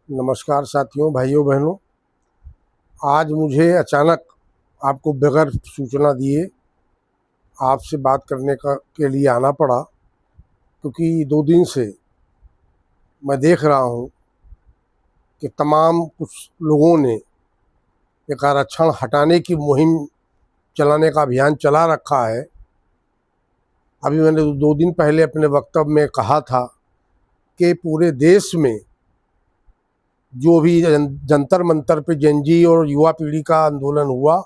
नमस्कार साथियों, भाइयों बहनों। आज मुझे अचानक आपको बगैर सूचना दिए आपसे बात करने के लिए आना पड़ा, क्योंकि 2 दिन से मैं देख रहा हूँ कि तमाम कुछ लोगों ने एक आरक्षण हटाने की मुहिम चलाने का अभियान चला रखा है। अभी मैंने 2 दिन पहले अपने वक्तव्य में कहा था कि पूरे देश में जो भी जंतर मंतर पे जेनजी और युवा पीढ़ी का आंदोलन हुआ,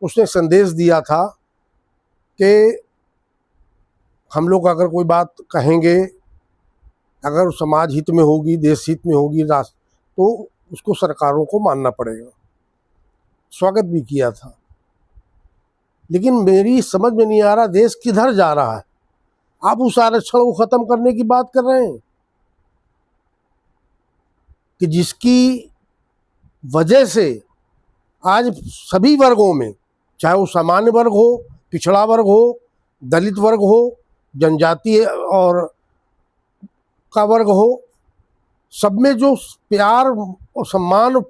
उसने संदेश दिया था कि हम लोग अगर कोई बात कहेंगे, अगर समाज हित में होगी, देश हित में होगी, तो उसको सरकारों को मानना पड़ेगा। स्वागत भी किया था, लेकिन मेरी समझ में नहीं आ रहा देश किधर जा रहा है। आप उस आरक्षण को खत्म करने की बात कर रहे हैं कि जिसकी वजह से आज सभी वर्गों में, चाहे वो सामान्य वर्ग हो, पिछड़ा वर्ग हो, दलित वर्ग हो, जनजातीय और का वर्ग हो, सब में जो प्यार और सम्मान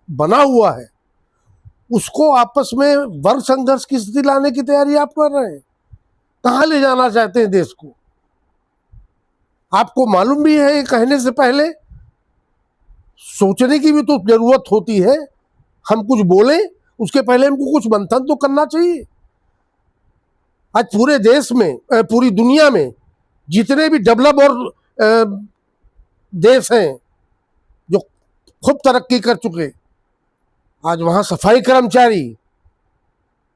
बना हुआ है, उसको आपस में वर्ग संघर्ष की स्थिति लाने की तैयारी आप कर रहे हैं। कहाँ ले जाना चाहते हैं देश को? आपको मालूम भी है, कहने से पहले सोचने की भी तो जरूरत होती है। हम कुछ बोले उसके पहले हमको कुछ मंथन तो करना चाहिए। आज पूरे देश में, पूरी दुनिया में जितने भी डेवलप और देश हैं जो खूब तरक्की कर चुके, आज वहाँ सफाई कर्मचारी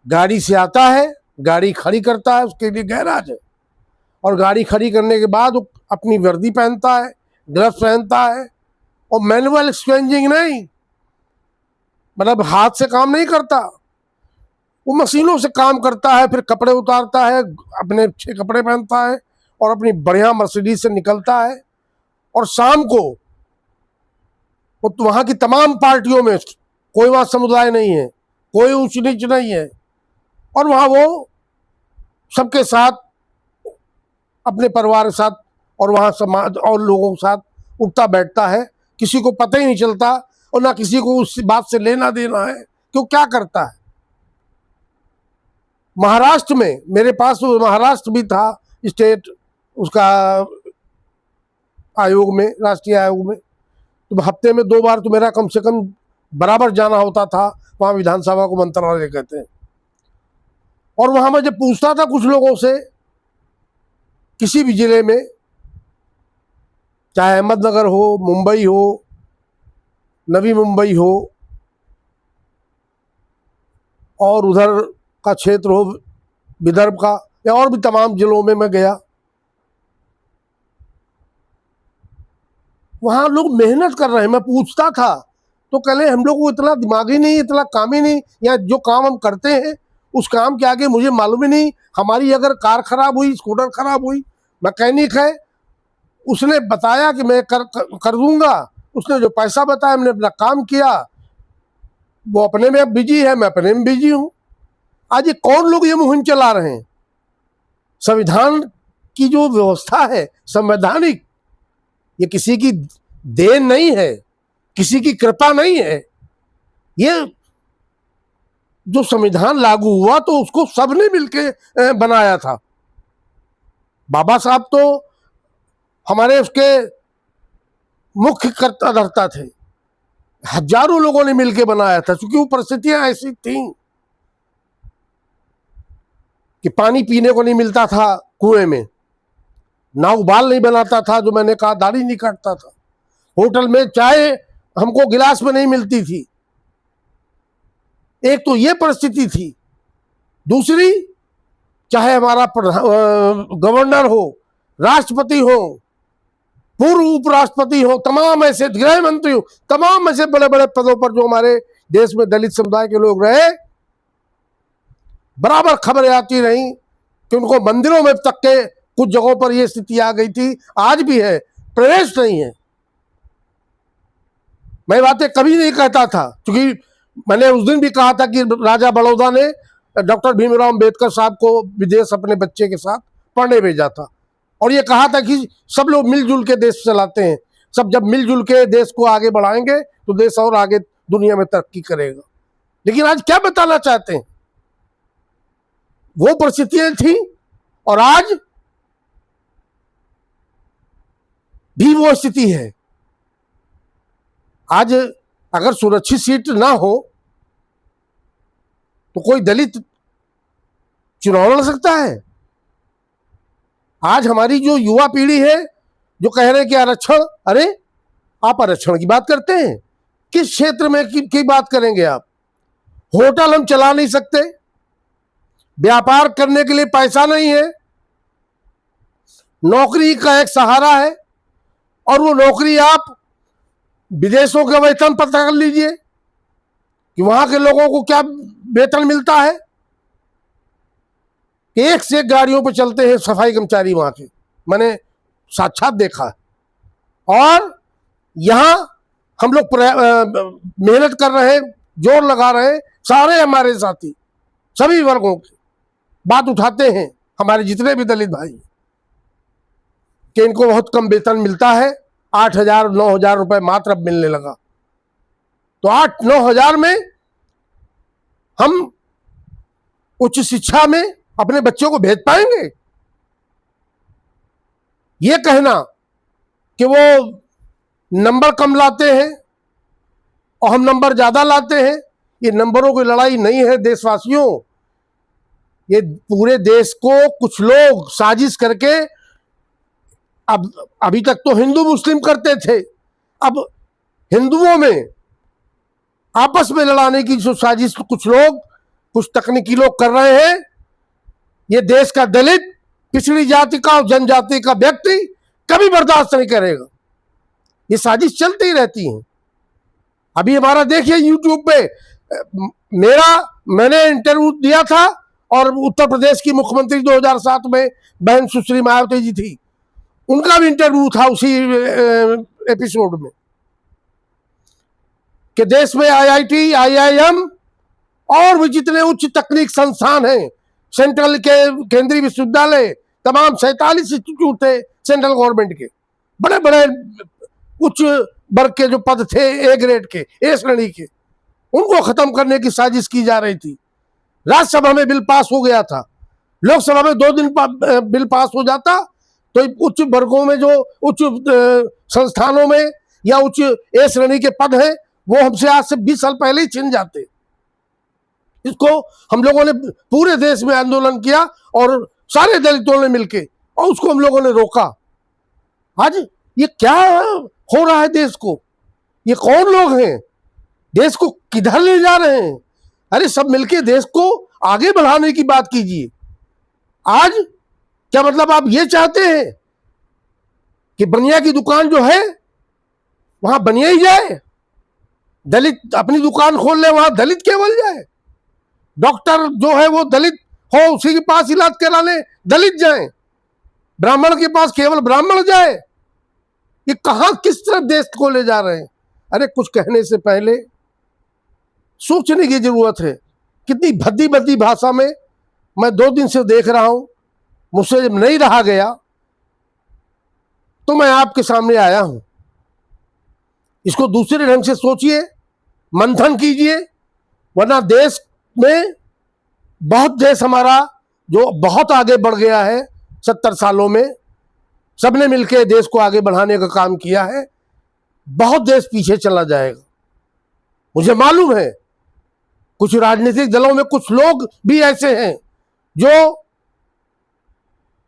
गाड़ी से आता है, गाड़ी खड़ी करता है, उसके लिए गैराज है, और गाड़ी खड़ी करने के बाद वो अपनी वर्दी पहनता है, ग्लव्स पहनता है, और मैनुअल एक्सचेंजिंग नहीं, मतलब हाथ से काम नहीं करता, वो मशीनों से काम करता है। फिर कपड़े उतारता है, अपने अच्छे कपड़े पहनता है और अपनी बढ़िया मर्सिडीज से निकलता है, और शाम को वो तो वहाँ की तमाम पार्टियों में कोई वहाँ समुदाय नहीं है, कोई ऊंच नीच नहीं है, और वहाँ वो सबके साथ, अपने परिवार के साथ और वहाँ समाज और लोगों के साथ उठता बैठता है। किसी को पता ही नहीं चलता और ना किसी को उस बात से लेना देना है कि वो क्या करता है। महाराष्ट्र में, मेरे पास महाराष्ट्र भी था स्टेट उसका आयोग में, राष्ट्रीय आयोग में, तो हफ्ते में 2 बार तो मेरा कम से कम बराबर जाना होता था। वहाँ विधानसभा को मंत्रालय कहते हैं, और वहाँ मैं जब पूछता था कुछ लोगों से, किसी भी जिले में, चाहे अहमदनगर हो, मुंबई हो, नवी मुंबई हो, और उधर का क्षेत्र हो विदर्भ का, या और भी तमाम जिलों में मैं गया, वहाँ लोग मेहनत कर रहे हैं। मैं पूछता था तो कहले हम लोग को इतना दिमाग ही नहीं, इतना काम ही नहीं, या जो काम हम करते हैं उस काम के आगे मुझे मालूम ही नहीं। हमारी अगर कार खराब हुई, स्कूटर खराब हुई, मैकेनिक है, उसने बताया कि मैं कर दूंगा, उसने जो पैसा बताया, हमने अपना काम किया, वो अपने में बिजी है, मैं अपने में बिजी हूँ। आज ये कौन लोग ये मुहिम चला रहे हैं? संविधान की जो व्यवस्था है संवैधानिक, ये किसी की देन नहीं है, किसी की कृपा नहीं है। ये जो संविधान लागू हुआ तो उसको सबने मिलके बनाया था। बाबा साहब तो हमारे उसके मुख्य कर्ता धर्ता थे, हजारों लोगों ने मिलकर बनाया था, क्योंकि वो परिस्थितियां ऐसी थी कि पानी पीने को नहीं मिलता था कुएं में, नाव बाल नहीं बनाता था, जो मैंने कहा, दाढ़ी नहीं काटता था, होटल में चाय हमको गिलास में नहीं मिलती थी। एक तो ये परिस्थिति थी। दूसरी, चाहे हमारा गवर्नर हो, राष्ट्रपति हो, पूर्व उपराष्ट्रपति हो, तमाम ऐसे गृह मंत्री हो, तमाम ऐसे बड़े बड़े पदों पर जो हमारे देश में दलित समुदाय के लोग रहे, बराबर खबरें आती रही कि उनको मंदिरों में तक के कुछ जगहों पर यह स्थिति आ गई थी, आज भी है, प्रवेश नहीं है। मैं बातें कभी नहीं कहता था, क्योंकि मैंने उस दिन भी कहा था कि राजा बड़ौदा ने डॉक्टर भीमराव अंबेडकर साहब को विदेश अपने बच्चे के साथ पढ़ने भेजा था, और ये कहा था कि सब लोग मिलजुल के देश चलाते हैं, सब जब मिलजुल के देश को आगे बढ़ाएंगे तो देश और आगे दुनिया में तरक्की करेगा। लेकिन आज क्या बताना चाहते हैं, वो परिस्थितियां थी और आज भी वो स्थिति है। आज अगर सुरक्षित सीट ना हो तो कोई दलित चुनाव लड़ सकता है। आज हमारी जो युवा पीढ़ी है जो कह रहे हैं कि आरक्षण, अरे आप आरक्षण की बात करते हैं, किस क्षेत्र में की बात करेंगे आप? होटल हम चला नहीं सकते, व्यापार करने के लिए पैसा नहीं है, नौकरी का एक सहारा है, और वो नौकरी आप विदेशों के वेतन पता कर लीजिए कि वहां के लोगों को क्या वेतन मिलता है। एक से एक गाड़ियों पर चलते हैं सफाई कर्मचारी वहां के, मैंने साक्षात देखा है। और यहां हम लोग मेहनत कर रहे हैं, जोर लगा रहे हैं, सारे हमारे साथी सभी वर्गों की बात उठाते हैं, हमारे जितने भी दलित भाई, कि इनको बहुत कम वेतन मिलता है, 8,000 9,000 रुपए मात्र अब मिलने लगा। तो 8-9 हजार में हम उच्च शिक्षा में अपने बच्चों को भेज पाएंगे? ये कहना कि वो नंबर कम लाते हैं और हम नंबर ज्यादा लाते हैं, ये नंबरों की लड़ाई नहीं है देशवासियों। ये पूरे देश को कुछ लोग साजिश करके, अब अभी तक तो हिंदू मुस्लिम करते थे, अब हिंदुओं में आपस में लड़ाने की जो साजिश कुछ लोग, कुछ तकनीकी लोग कर रहे हैं, ये देश का दलित, पिछड़ी जाति का और जनजाति का व्यक्ति कभी बर्दाश्त नहीं करेगा। ये साजिश चलती ही रहती है। अभी हमारा देखिए यूट्यूब पे मैंने इंटरव्यू दिया था, और उत्तर प्रदेश की मुख्यमंत्री 2007 में बहन सुश्री मायावती जी थी, उनका भी इंटरव्यू था उसी एपिसोड में, कि देश में IIT, IIM और भी जितने उच्च तकनीक संस्थान हैं, सेंट्रल के केंद्रीय विश्वविद्यालय, तमाम 47 इंस्टीट्यूट थे सेंट्रल गवर्नमेंट के, बड़े बड़े उच्च वर्ग के जो पद थे, A ग्रेड के, A श्रेणी के, उनको खत्म करने की साजिश की जा रही थी। राज्यसभा में बिल पास हो गया था, लोकसभा में 2 दिन बिल पास हो जाता तो उच्च वर्गों में, जो उच्च संस्थानों में या उच्च A श्रेणी के पद हैं, वो हमसे आज से 20 साल पहले ही छिन जाते। इसको हम लोगों ने पूरे देश में आंदोलन किया और सारे दलितों ने मिलके, और उसको हम लोगों ने रोका। आज ये क्या हो रहा है देश को? ये कौन लोग हैं? देश को किधर ले जा रहे हैं? अरे सब मिलके देश को आगे बढ़ाने की बात कीजिए। आज क्या मतलब आप ये चाहते हैं कि बनिया की दुकान जो है वहां बनिया ही जाए, दलित अपनी दुकान खोल ले, वहां दलित केवल जाए, डॉक्टर जो है वो दलित हो, उसी के पास इलाज कराने दलित जाए, ब्राह्मण के पास केवल ब्राह्मण जाए? ये कहां, किस तरफ देश को ले जा रहे हैं? अरे कुछ कहने से पहले सोचने की जरूरत है। कितनी भद्दी भद्दी भाषा में मैं 2 दिन से देख रहा हूं, मुझसे जब नहीं रहा गया तो मैं आपके सामने आया हूं। इसको दूसरे ढंग से सोचिए, मंथन कीजिए, वरना देश में बहुत देश हमारा जो बहुत आगे बढ़ गया है 70 सालों में, सबने मिलकर देश को आगे बढ़ाने का काम किया है, बहुत देश पीछे चला जाएगा। मुझे मालूम है कुछ राजनीतिक दलों में कुछ लोग भी ऐसे हैं जो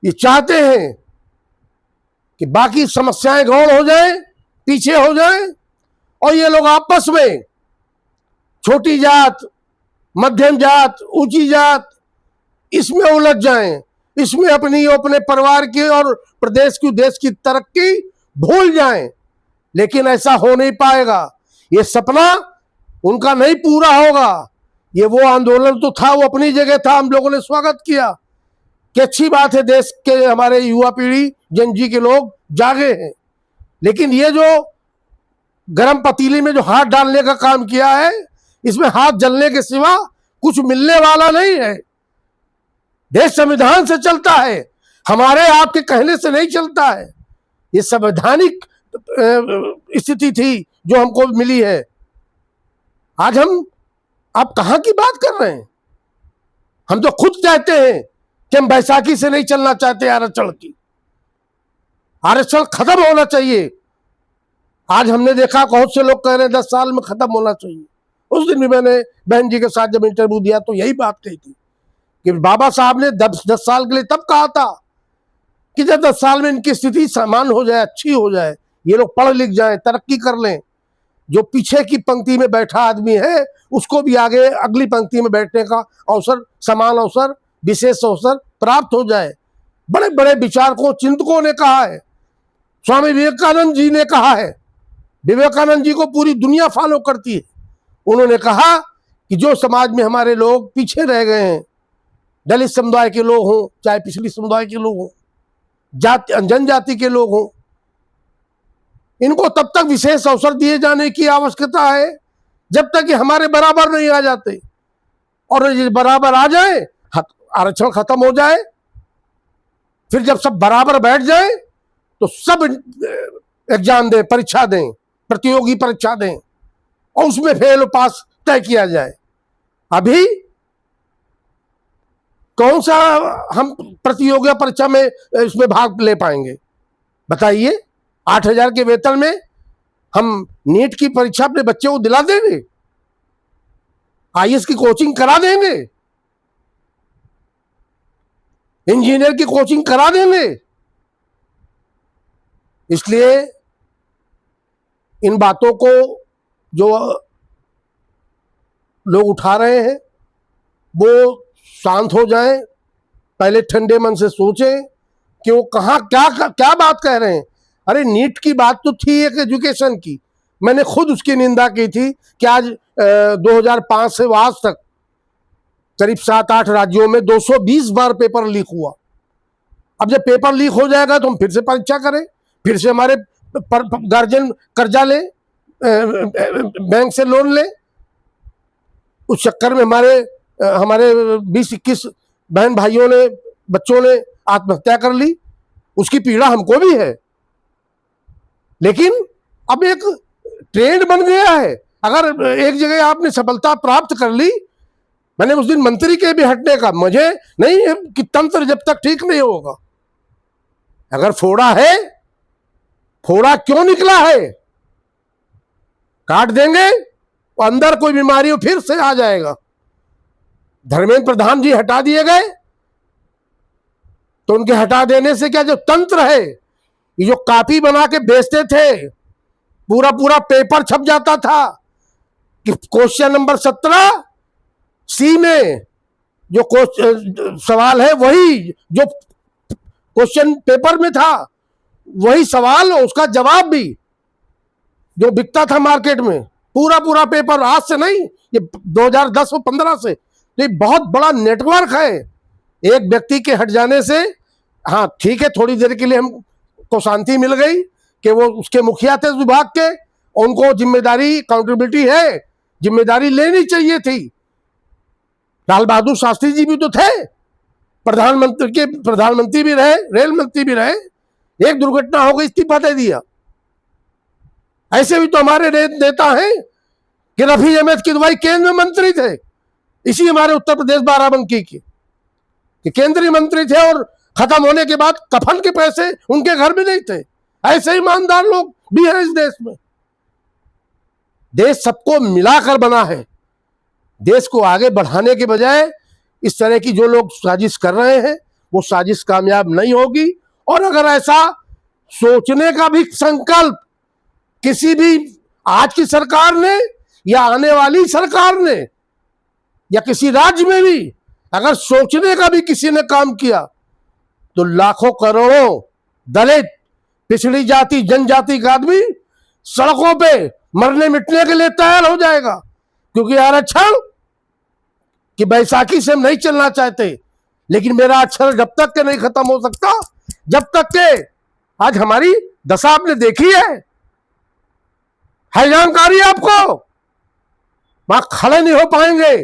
ये चाहते हैं कि बाकी समस्याएं गौण हो जाएं, पीछे हो जाएं, और ये लोग आपस में छोटी जात, मध्यम जात, ऊंची जात, इसमें उलझ जाएं, इसमें अपने परिवार की और प्रदेश की, देश की तरक्की भूल जाएं। लेकिन ऐसा हो नहीं पाएगा, ये सपना उनका नहीं पूरा होगा। ये वो आंदोलन तो था, वो अपनी जगह था, हम लोगों ने स्वागत किया कि अच्छी बात है, देश के हमारे युवा पीढ़ी, जनजी के लोग जागे हैं। लेकिन ये जो गरम पतीली में जो हाथ डालने का काम किया है, इसमें हाथ जलने के सिवा कुछ मिलने वाला नहीं है। देश संविधान से चलता है, हमारे आपके कहने से नहीं चलता है। ये संवैधानिक स्थिति थी जो हमको मिली है। आज हम आप कहाँ की बात कर रहे हैं? हम तो खुद कहते हैं कि हम बैसाखी से नहीं चलना चाहते आरक्षण की। आरक्षण खत्म होना चाहिए। आज हमने देखा बहुत से लोग कह रहे हैं 10 साल में खत्म होना चाहिए। उस दिन भी मैंने बहन जी के साथ जब इंटरव्यू दिया तो यही बात कही थी कि बाबा साहब ने 10 साल के लिए तब कहा था कि जब 10 साल में इनकी स्थिति सामान्य हो जाए, अच्छी हो जाए, ये लोग पढ़ लिख जाएं, तरक्की कर लें, जो पीछे की पंक्ति में बैठा आदमी है उसको भी आगे अगली पंक्ति में बैठने का अवसर, समान अवसर, विशेष अवसर प्राप्त हो जाए। बड़े बड़े विचारकों, चिंतकों ने कहा है। स्वामी विवेकानंद जी ने कहा है। विवेकानंद जी को पूरी दुनिया फॉलो करती है। उन्होंने कहा कि जो समाज में हमारे लोग पीछे रह गए हैं, दलित समुदाय के लोग हों, चाहे पिछड़ी समुदाय के लोग हों, जनजाति के लोग हों, इनको तब तक विशेष अवसर दिए जाने की आवश्यकता है जब तक कि हमारे बराबर नहीं आ जाते। और ये बराबर आ जाए, आरक्षण खत्म हो जाए, फिर जब सब बराबर बैठ जाए तो सब एग्जाम दें, परीक्षा दें, प्रतियोगी परीक्षा दें और उसमें फेल पास तय किया जाए। अभी कौन सा हम प्रतियोगी परीक्षा में इसमें भाग ले पाएंगे बताइए? 8,000 के वेतन में हम नीट की परीक्षा अपने बच्चे को दिला देंगे? आईएएस की कोचिंग करा देंगे? इंजीनियर की कोचिंग करा देंगे? इसलिए इन बातों को जो लोग उठा रहे हैं वो शांत हो जाएं, पहले ठंडे मन से सोचें कि वो कहाँ क्या बात कह रहे हैं। अरे नीट की बात तो थी एक एजुकेशन की, मैंने खुद उसकी निंदा की थी कि आज 2005 से आज तक करीब 7-8 राज्यों में 220 बार पेपर लीक हुआ। अब जब पेपर लीक हो जाएगा तो हम फिर से परीक्षा करें, फिर से हमारे गार्जियन कर्जा ले, बैंक से लोन ले। उस चक्कर में हमारे 20-21 बहन भाइयों ने, बच्चों ने आत्महत्या कर ली। उसकी पीड़ा हमको भी है, लेकिन अब एक ट्रेंड बन गया है। अगर एक जगह आपने सफलता प्राप्त कर ली, मैंने उस दिन मंत्री के भी हटने का, मुझे नहीं है कि तंत्र जब तक ठीक नहीं होगा। अगर फोड़ा है, फोड़ा क्यों निकला है, काट देंगे तो अंदर कोई बीमारी हो फिर से आ जाएगा। धर्मेंद्र प्रधान जी हटा दिए गए तो उनके हटा देने से क्या, जो तंत्र है, ये जो कॉपी बना के बेचते थे, पूरा पूरा पेपर छप जाता था कि क्वेश्चन नंबर 17 सी में जो सवाल है वही जो क्वेश्चन पेपर में था, वही सवाल और उसका जवाब भी जो बिकता था मार्केट में, पूरा पूरा पेपर। आज से नहीं, ये 2010 और 15 से। ये बहुत बड़ा नेटवर्क है। एक व्यक्ति के हट जाने से, हाँ ठीक है, थोड़ी देर के लिए हमको शांति मिल गई कि वो उसके मुखिया थे विभाग के, उनको जिम्मेदारी, अकाउंटेबिलिटी है, जिम्मेदारी लेनी चाहिए थी। लाल बहादुर शास्त्री जी भी तो थे, प्रधानमंत्री भी रहे, रेल मंत्री भी रहे। एक दुर्घटना हो गई, इस्तीफा दे दिया। ऐसे भी तो हमारे नेता हैं कि रफी अहमद किदवाई केंद्रीय मंत्री थे, इसी हमारे उत्तर प्रदेश बाराबंकी के, कि केंद्रीय मंत्री थे और खत्म होने के बाद कफन के पैसे उनके घर में नहीं थे। ऐसे ईमानदार लोग भी हैं इस देश में। देश सबको मिलाकर बना है। देश को आगे बढ़ाने के बजाय इस तरह की जो लोग साजिश कर रहे हैं वो साजिश कामयाब नहीं होगी। और अगर ऐसा सोचने का भी संकल्प किसी भी आज की सरकार ने या आने वाली सरकार ने या किसी राज्य में भी अगर सोचने का भी किसी ने काम किया तो लाखों करोड़ों दलित, पिछड़ी जाति, जनजाति का आदमी सड़कों पे मरने मिटने के लिए तैयार हो जाएगा। क्योंकि आरक्षण कि बैसाखी से हम नहीं चलना चाहते, लेकिन मेरा अक्षर जब तक के नहीं खत्म हो सकता, जब तक के आज हमारी दशा आपने देखी है जानकारी आपको। वहां खड़े नहीं हो पाएंगे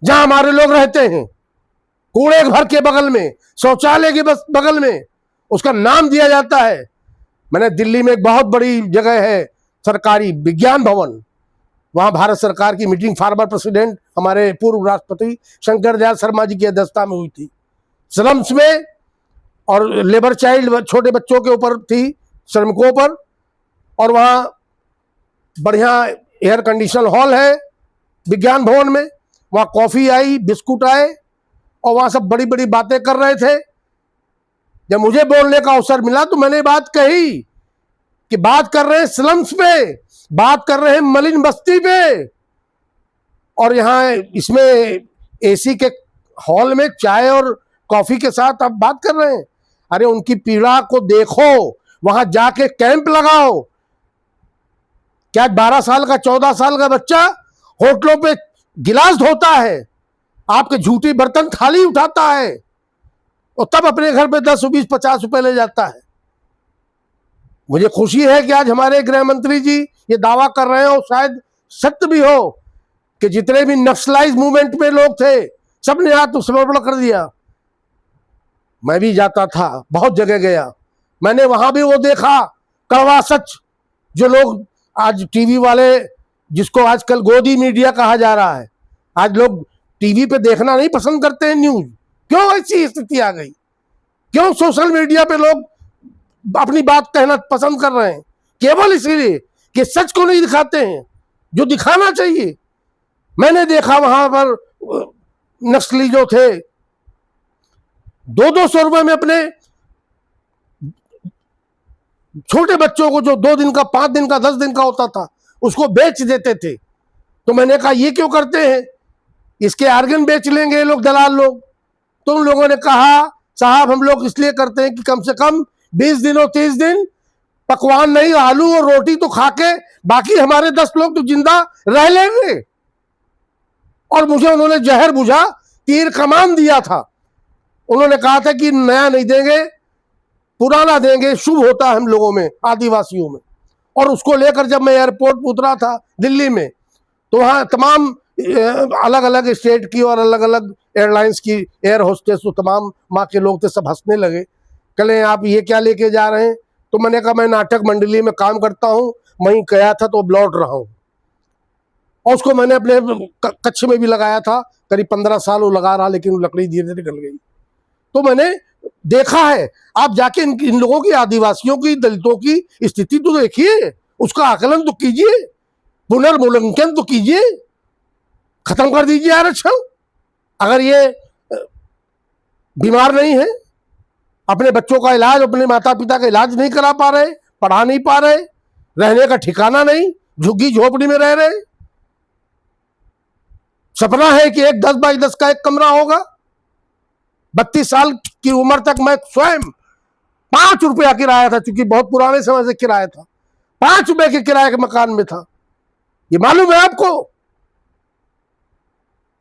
जहां हमारे लोग रहते हैं, कूड़े घर के बगल में, शौचालय के बगल में, उसका नाम दिया जाता है मैंने दिल्ली में एक बहुत बड़ी जगह है सरकारी विज्ञान भवन, वहां भारत सरकार की मीटिंग फार्मर प्रेसिडेंट हमारे पूर्व राष्ट्रपति शंकर दयाल शर्मा जी की अध्यक्षता में हुई थी, स्लम्स में और लेबर चाइल्ड छोटे बच्चों के ऊपर थी, श्रमिकों पर। और वहाँ बढ़िया एयर कंडीशन हॉल है विज्ञान भवन में, वहाँ कॉफ़ी आई, बिस्कुट आए और वहाँ सब बड़ी बड़ी बातें कर रहे थे। जब मुझे बोलने का अवसर मिला तो मैंने बात कही कि बात कर रहे हैं स्लम्स पे, बात कर रहे हैं मलिन बस्ती पे, और यहाँ इसमें एसी के हॉल में चाय और कॉफ़ी के साथ आप बात कर रहे हैं। अरे उनकी पीड़ा को देखो, वहां जाके कैंप लगाओ। क्या 12 साल का 14 साल का बच्चा होटलों पे गिलास धोता है, आपके झूठी बर्तन थाली उठाता है और तब अपने घर पे 10, 20, 50 रुपए ले जाता है। मुझे खुशी है कि आज हमारे गृह मंत्री जी ये दावा कर रहे हो, शायद सत्य भी हो, कि जितने भी नक्सलाइज मूवमेंट में लोग थे सबने हाथ समर्पण कर दिया। मैं भी जाता था, बहुत जगह गया, मैंने वहां भी वो देखा कड़वा सच। जो लोग आज टीवी वाले, जिसको आजकल गोदी मीडिया कहा जा रहा है, आज लोग टीवी पे देखना नहीं पसंद करते हैं न्यूज। क्यों ऐसी स्थिति आ गई? क्यों सोशल मीडिया पे लोग अपनी बात कहना पसंद कर रहे हैं? केवल इसीलिए कि सच को नहीं दिखाते हैं जो दिखाना चाहिए। मैंने देखा वहां पर नक्सली जो थे 200-200 रुपए में अपने छोटे बच्चों को, जो 2 दिन का, 5 दिन का, 10 दिन का होता था, उसको बेच देते थे। तो मैंने कहा ये क्यों करते हैं? इसके आर्गन बेच लेंगे ये लोग, दलाल लोग। तो उन लोगों ने कहा साहब हम लोग इसलिए करते हैं कि कम से कम 20 दिन और 30 दिन पकवान नहीं, आलू और रोटी तो खा के बाकी हमारे 10 लोग तो जिंदा रह लेंगे। और मुझे उन्होंने जहर बुझा, तीर कमान दिया था। उन्होंने कहा था कि नया नहीं देंगे, पुराना देंगे, शुभ होता है हम लोगों में, आदिवासियों में। और उसको लेकर जब मैं एयरपोर्ट उतरा था दिल्ली में, तो वहाँ तमाम अलग अलग स्टेट की और अलग अलग एयरलाइंस की एयर होस्टेस, तो तमाम माँ के लोग थे, सब हंसने लगे, कहे आप ये क्या लेके जा रहे हैं? तो मैंने कहा मैं नाटक मंडली में काम करता हूँ, वहीं गया था तो लौट रहा हूँ। और उसको मैंने अपने कच्छ में भी लगाया था, करीब 15 साल वो लगा रहा, लेकिन लकड़ी धीरे धीरे गल गई। तो मैंने देखा है, आप जाके इन लोगों की, आदिवासियों की, दलितों की स्थिति तो देखिए, उसका आकलन तो कीजिए, पुनर्मूल्यांकन तो कीजिए, खत्म कर दीजिए आरक्षण। अगर ये बीमार नहीं है, अपने बच्चों का इलाज, अपने माता पिता का इलाज नहीं करा पा रहे, पढ़ा नहीं पा रहे, रहने का ठिकाना नहीं, झुग्गी झोपड़ी में रह रहे, सपना है कि एक 10 बाई 10 का एक कमरा होगा। 32 साल की उम्र तक मैं स्वयं 5 रुपया किराया था, क्योंकि बहुत पुराने समय से किराया था, 5 रुपए के किराए के मकान में था। ये मालूम है आपको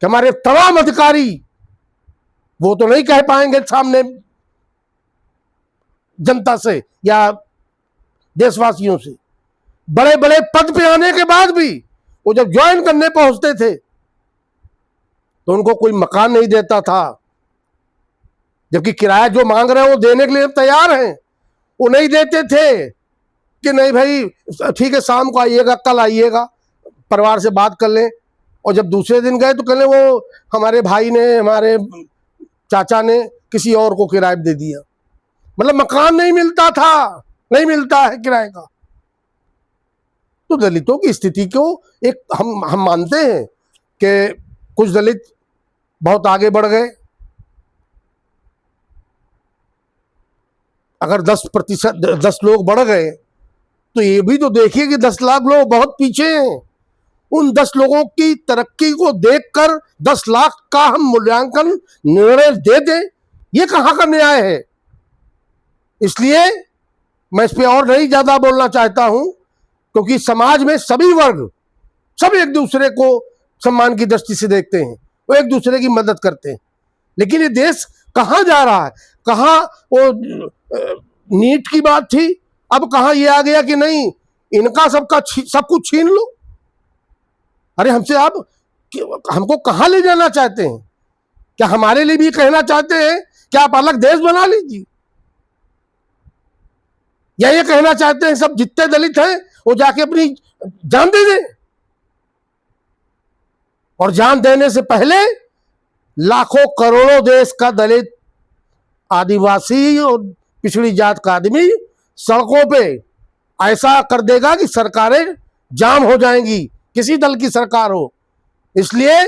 कि हमारे तमाम अधिकारी वो तो नहीं कह पाएंगे सामने जनता से या देशवासियों से, बड़े बड़े पद पे आने के बाद भी वो जब ज्वाइन करने पहुंचते थे तो उनको कोई मकान नहीं देता था, जबकि किराया जो मांग रहे हैं वो देने के लिए तैयार हैं। वो नहीं देते थे कि नहीं भाई ठीक है, शाम को आइएगा, कल आइएगा, परिवार से बात कर लें। और जब दूसरे दिन गए तो कह लें वो हमारे भाई ने, हमारे चाचा ने किसी और को किराया दे दिया। मतलब मकान नहीं मिलता था, नहीं मिलता है किराए का। तो दलितों की स्थिति को एक हम मानते हैं कि कुछ दलित बहुत आगे बढ़ गए। अगर 10% लोग बढ़ गए तो ये भी तो देखिए कि 10 लाख लोग बहुत पीछे हैं। उन 10 लोगों की तरक्की को देखकर 10 लाख का हम मूल्यांकन निर्णय दे दें, ये कहाँ का न्याय है? इसलिए मैं इस पे और नहीं ज्यादा बोलना चाहता हूं, क्योंकि समाज में सभी वर्ग, सब एक दूसरे को सम्मान की दृष्टि से देखते हैं, वो एक दूसरे की मदद करते हैं। लेकिन ये देश कहाँ जा रहा है? कहाँ वो नीट की बात थी, अब कहाँ ये आ गया कि नहीं इनका सबका सब कुछ छीन लो। अरे हमसे आप हमको कहाँ ले जाना चाहते हैं? क्या हमारे लिए भी कहना चाहते हैं कि आप अलग देश बना लीजिए? या ये कहना चाहते हैं सब जितने दलित हैं वो जाके अपनी जान दे दें, और जान देने से पहले लाखों करोड़ों देश का दलित, आदिवासी और पिछड़ी जात का आदमी सड़कों पे ऐसा कर देगा कि सरकारें जाम हो जाएंगी, किसी दल की सरकार हो। इसलिए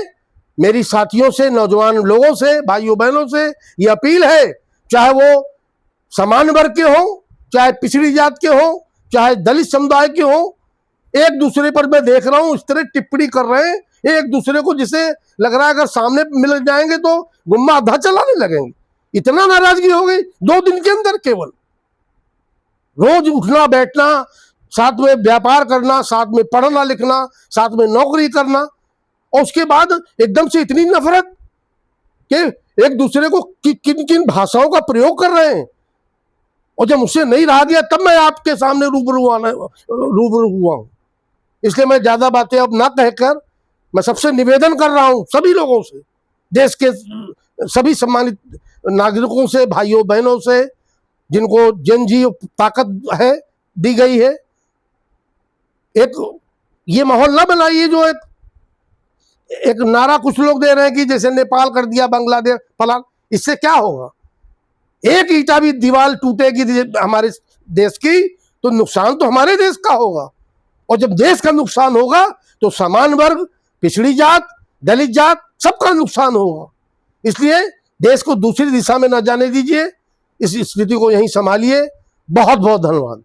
मेरी साथियों से, नौजवान लोगों से, भाइयों बहनों से ये अपील है, चाहे वो समान वर्ग के हों, चाहे पिछड़ी जात के हों, चाहे दलित समुदाय के हों, एक दूसरे पर मैं देख रहा हूं इस तरह टिप्पणी कर रहे हैं एक दूसरे को, जिसे लग रहा है अगर सामने मिल जाएंगे तो गुम्मा आधा चलाने लगेंगे। इतना नाराजगी हो गई 2 दिन के अंदर। केवल रोज उठना बैठना, साथ में व्यापार करना, साथ में पढ़ना लिखना, साथ में नौकरी करना, और उसके बाद एकदम से इतनी नफरत कि एक दूसरे को किन किन भाषाओं का प्रयोग कर रहे हैं। और जब मुझसे नहीं रहा गया तब मैं आपके सामने रूबरू हुआ हूं। इसलिए मैं ज्यादा बातें अब ना कहकर मैं सबसे निवेदन कर रहा हूं, सभी लोगों से, देश के सभी सम्मानित नागरिकों से, भाइयों बहनों से, जिनको जनजी ताकत है दी गई है, एक ये माहौल ना बनाइए जो एक नारा कुछ लोग दे रहे हैं कि जैसे नेपाल कर दिया, बांग्लादेश फलान। इससे क्या होगा? एक ईंटा भी दीवार टूटेगी हमारे देश की तो नुकसान तो हमारे देश का होगा, और जब देश का नुकसान होगा तो समान वर्ग, पिछड़ी जात, दलित जात, सबका नुकसान होगा। इसलिए देश को दूसरी दिशा में न जाने दीजिए, इस स्थिति को यहीं संभालिए। बहुत बहुत धन्यवाद।